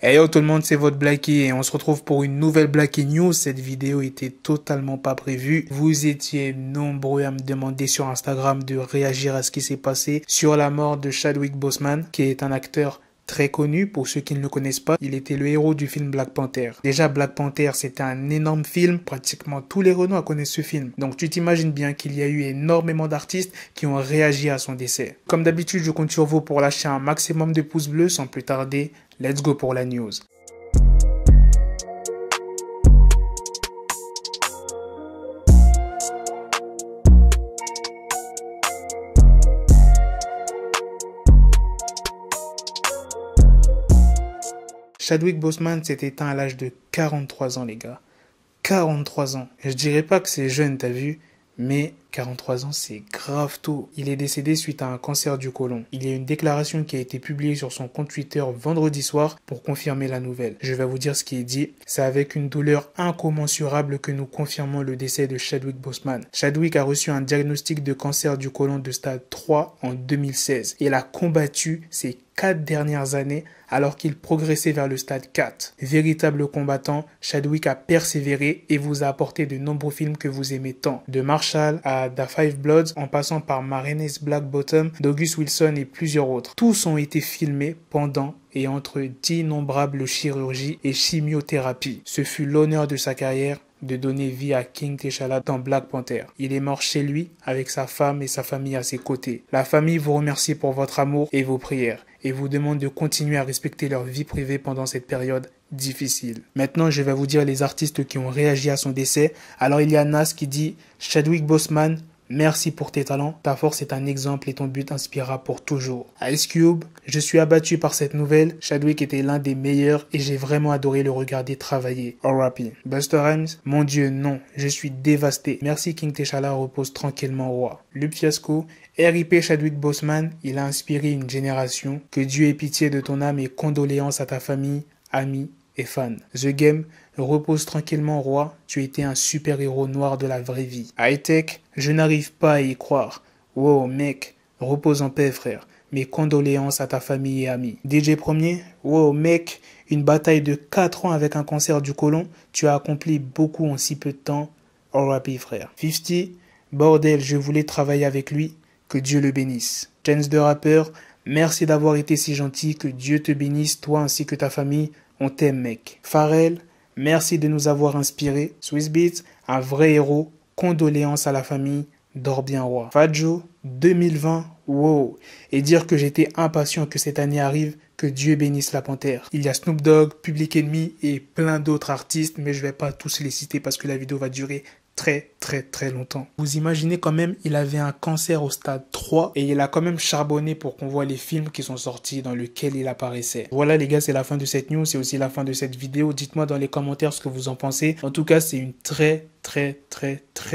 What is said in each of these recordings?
Hey yo tout le monde, c'est votre Blackie et on se retrouve pour une nouvelle Blackie News. Cette vidéo était totalement pas prévue. Vous étiez nombreux à me demander sur Instagram de réagir à ce qui s'est passé sur la mort de Chadwick Boseman, qui est un acteur très connu. Pour ceux qui ne le connaissent pas, il était le héros du film Black Panther. Déjà, Black Panther, c'était un énorme film. Pratiquement tous les Renois connaissent ce film. Donc tu t'imagines bien qu'il y a eu énormément d'artistes qui ont réagi à son décès. Comme d'habitude, je compte sur vous pour lâcher un maximum de pouces bleus. Sans plus tarder, let's go pour la news. Chadwick Boseman s'est éteint à l'âge de 43 ans, les gars. 43 ans. Je dirais pas que c'est jeune, t'as vu, mais 43 ans, c'est grave tôt. Il est décédé suite à un cancer du côlon. Il y a une déclaration qui a été publiée sur son compte Twitter vendredi soir pour confirmer la nouvelle. Je vais vous dire ce qui est dit. C'est avec une douleur incommensurable que nous confirmons le décès de Chadwick Boseman. Chadwick a reçu un diagnostic de cancer du côlon de stade 3 en 2016. Il a combattu ces 4 dernières années alors qu'il progressait vers le stade 4. Véritable combattant, Chadwick a persévéré et vous a apporté de nombreux films que vous aimez tant. De Marshall à The Five Bloods, en passant par Ma Rainey's Black Bottom, d'August Wilson et plusieurs autres. Tous ont été filmés pendant et entre d'innombrables chirurgies et chimiothérapies. Ce fut l'honneur de sa carrière de donner vie à King T'Challa dans Black Panther. Il est mort chez lui avec sa femme et sa famille à ses côtés. La famille vous remercie pour votre amour et vos prières et vous demande de continuer à respecter leur vie privée pendant cette période difficile. Maintenant, je vais vous dire les artistes qui ont réagi à son décès. Alors, il y a Nas qui dit « Chadwick Boseman, merci pour tes talents, ta force est un exemple et ton but inspirera pour toujours. » Ice Cube, je suis abattu par cette nouvelle. Chadwick était l'un des meilleurs et j'ai vraiment adoré le regarder travailler. R.I.P. Busta Rhymes, mon Dieu, non, je suis dévasté. Merci King T'Challa, repose tranquillement roi. Lup Fiasco, R.I.P. Chadwick Boseman, il a inspiré une génération. Que Dieu ait pitié de ton âme et condoléances à ta famille, amis et fans. The Game, repose tranquillement roi, tu étais un super-héros noir de la vraie vie. High-Tech, je n'arrive pas à y croire. Wow mec, repose en paix frère. Mes condoléances à ta famille et amis. DJ Premier, wow mec, une bataille de 4 ans avec un cancer du côlon, tu as accompli beaucoup en si peu de temps. R.I.P. frère. 50, bordel, je voulais travailler avec lui, que Dieu le bénisse. Chance the Rapper, merci d'avoir été si gentil, que Dieu te bénisse, toi ainsi que ta famille, on t'aime mec. Pharrell, merci de nous avoir inspirés. Swissbeats, un vrai héros, condoléances à la famille, dors bien roi. Fadjo, 2020, wow. Et dire que j'étais impatient que cette année arrive, que Dieu bénisse la panthère. Il y a Snoop Dogg, Public Enemy et plein d'autres artistes, mais je vais pas tous les citer parce que la vidéo va durer très longtemps. Vous imaginez quand même, il avait un cancer au stade 3 et il a quand même charbonné pour qu'on voit les films qui sont sortis dans lesquels il apparaissait. Voilà les gars, c'est la fin de cette news, c'est aussi la fin de cette vidéo. Dites-moi dans les commentaires ce que vous en pensez. En tout cas, c'est une très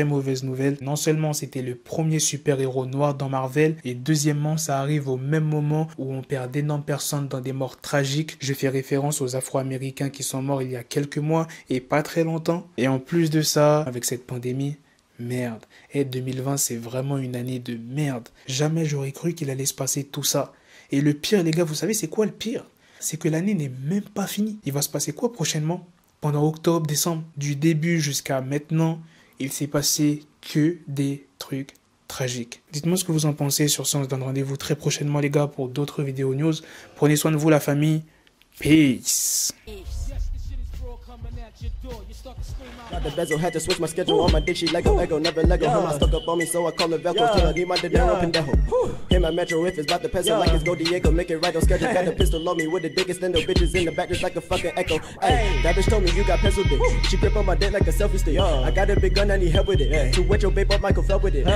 mauvaise nouvelle. Non seulement c'était le premier super-héros noir dans Marvel, et deuxièmement, ça arrive au même moment où on perd d'énormes personnes dans des morts tragiques. Je fais référence aux Afro-Américains qui sont morts il y a quelques mois et pas très longtemps. Et en plus de ça, avec cette pandémie, merde. Et 2020, c'est vraiment une année de merde. Jamais j'aurais cru qu'il allait se passer tout ça. Et le pire, les gars, vous savez, c'est quoi le pire? C'est que l'année n'est même pas finie. Il va se passer quoi prochainement? Pendant octobre, décembre, du début jusqu'à maintenant, il s'est passé que des trucs tragiques. Dites-moi ce que vous en pensez. Sur ce, on se donne rendez-vous très prochainement, les gars, pour d'autres vidéos news. Prenez soin de vous, la famille. Peace. Got the bezel, had to switch my schedule on my dick, she Lego, never Lego. Her mouth stuck up on me, so I call her Velcro. Till I need my dinero pendejo. Hit my metro if it's about to peso, like it's Go Diego. Make it right on schedule. Got a pistol on me with the dickest endo bitches in the back, just like a fucking echo. Hey, that bitch told me you got pencil dick. She grip on my dick like a selfie stick. I got a big gun, I need help with it. To wet your babe up, Michael fell with it.